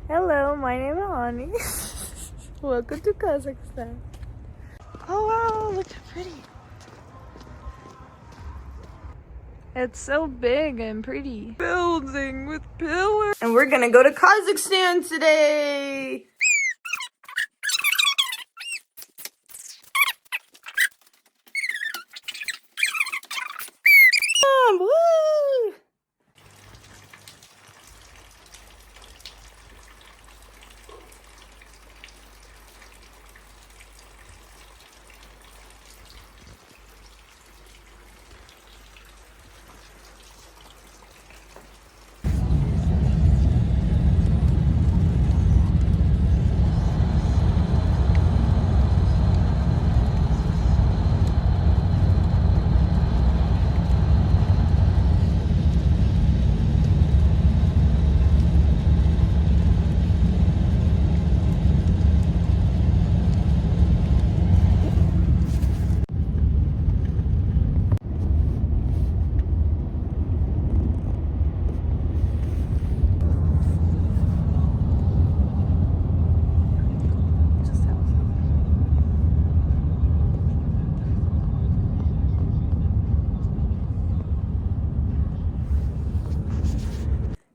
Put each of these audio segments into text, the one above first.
Hello, my name is Ani. Welcome to Kazakhstan. Oh wow, look how pretty. It's so big and pretty. Building with pillars. And we're gonna go to Kazakhstan today. Woo!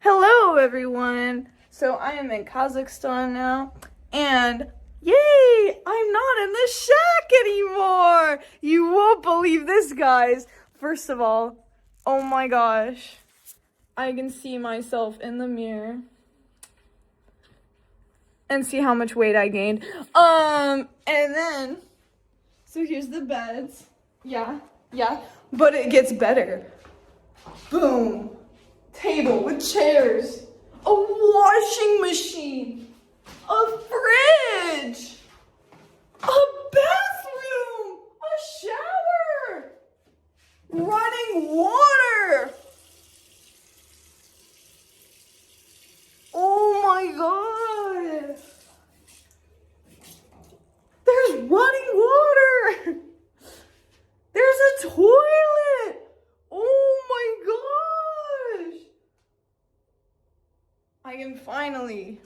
Hello everyone! So I am in Kazakhstan now, and yay! I'm not in the shack anymore! You won't believe this, guys! First of all, oh my gosh, I can see myself in the mirror and see how much weight I gained. And then, so here's the beds. Yeah, but it gets better. Boom! Table with chairs, a washing machine, a fridge, a bathroom, a shower, running water. Oh my god. There's running water. There's a toilet. Oh my gosh. I can finally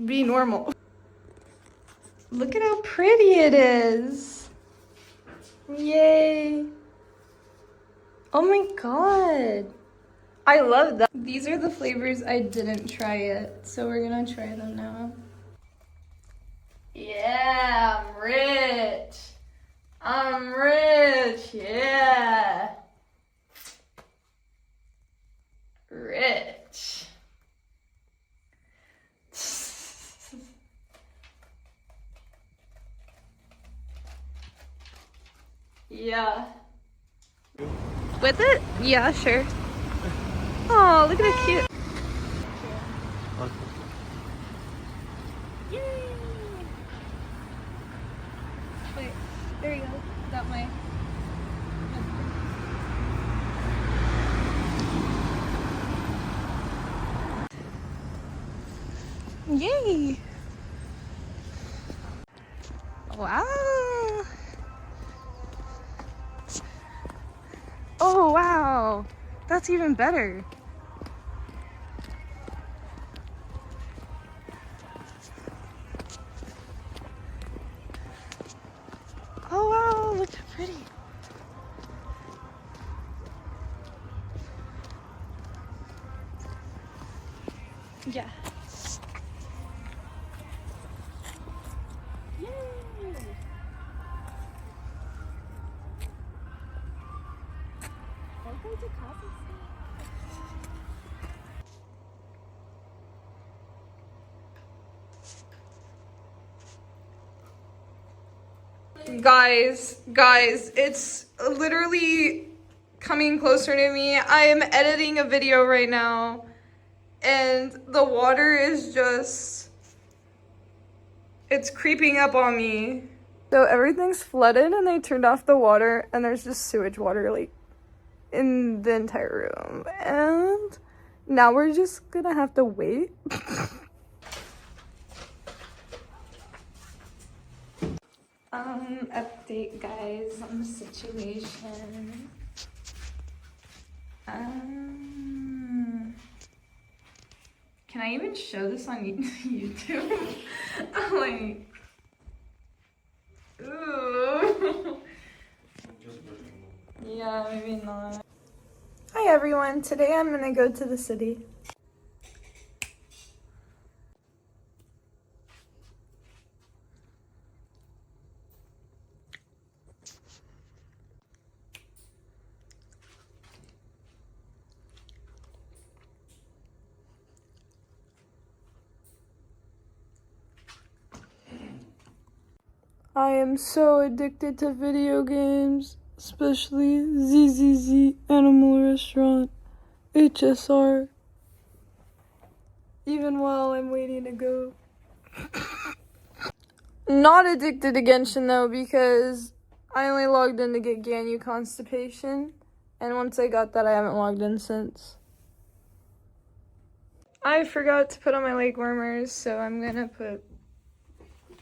be normal. Look at how pretty it is. Yay. Oh my god. I love that. These are the flavors I didn't try yet, so we're gonna try them now. Yeah, I'm rich. I'm rich, yeah. Rich. Yeah. With it? Yeah, sure. Oh, look at how cute. Yay! Wait, there you go. Got my... Yay! Wow! Oh, wow! That's even better. Oh, wow! Look how pretty. Yeah. Yay! Welcome to Kazakhstan. Guys, it's literally coming closer to me. I am editing a video right now, and the water is just, it's creeping up on me. So everything's flooded and they turned off the water, and there's just sewage water like in the entire room, and now we're just gonna have to wait. Update guys on the situation. Can I even show this on YouTube? Like, ooh. Yeah, maybe not. Hi everyone, today I'm gonna go to the city. I am so addicted to video games, especially ZZZ, Animal Restaurant, HSR, even while I'm waiting to go. Not addicted to Genshin though, because I only logged in to get Ganyu Constipation, and once I got that I haven't logged in since. I forgot to put on my leg warmers, so I'm gonna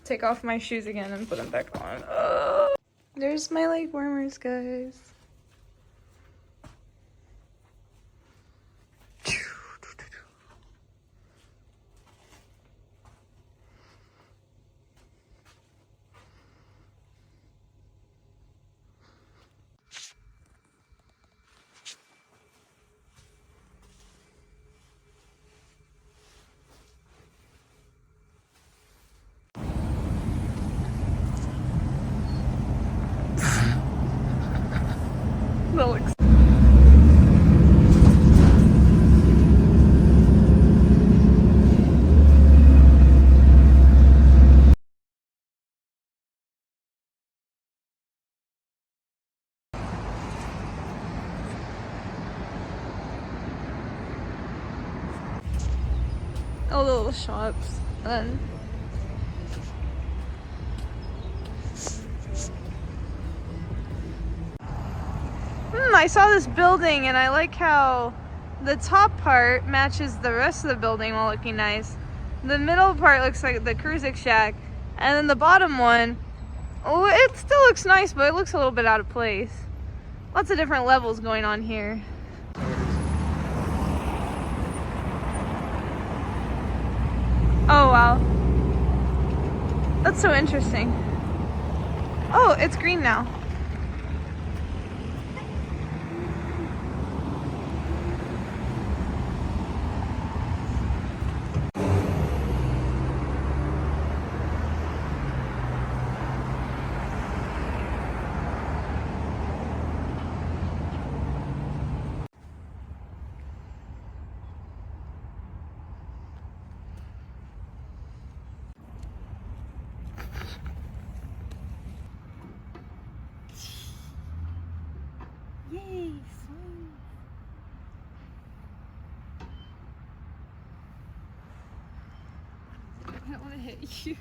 take off my shoes again and put them back on. There's my leg warmers, guys. That looks. All the little shops, and I saw this building and I like how the top part matches the rest of the building while looking nice. The middle part looks like the cruising shack, and then the bottom one, oh, it still looks nice, but it looks a little bit out of place. Lots of different levels going on here. Oh wow, that's so interesting. Oh, it's green now. Yay, swing. I don't want to hit you.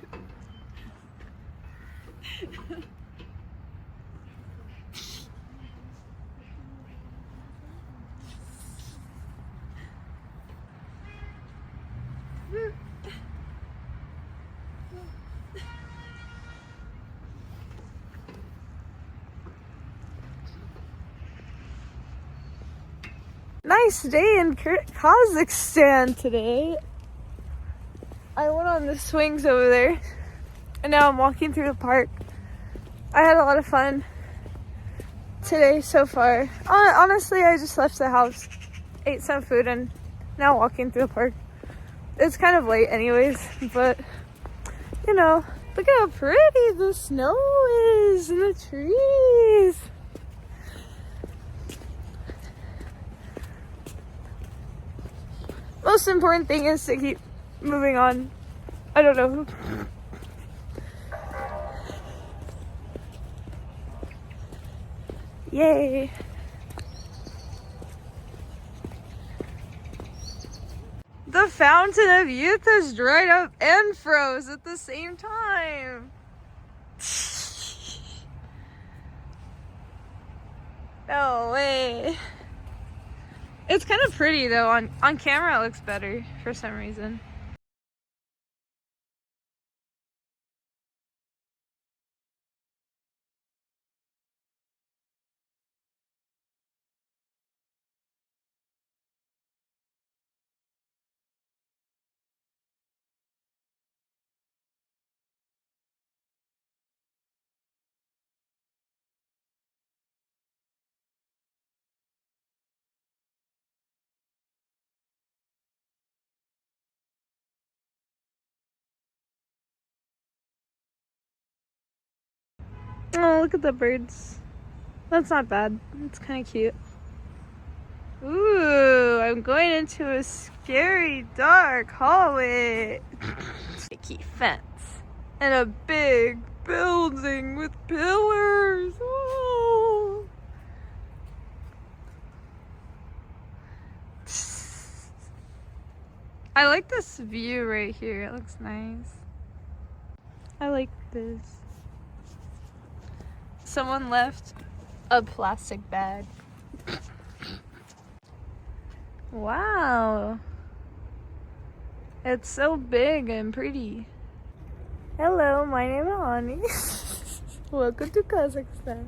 Nice day in Kazakhstan today. I went on the swings over there, and now I'm walking through the park. I had a lot of fun today so far. Honestly, I just left the house, ate some food, and now walking through the park. It's kind of late anyways, but you know, look at how pretty the snow is and the trees. Most important thing is to keep moving on. I don't know. Yay. The fountain of youth has dried up and froze at the same time. No way. It's kind of pretty though. On camera it looks better for some reason. Oh, look at the birds. That's not bad. It's kind of cute. Ooh, I'm going into a scary dark hallway. Sticky fence and a big building with pillars. Whoa. I like this view right here. It looks nice. I like this. Someone left a plastic bag. Wow. It's so big and pretty. Hello, my name is Ani. Welcome to Kazakhstan.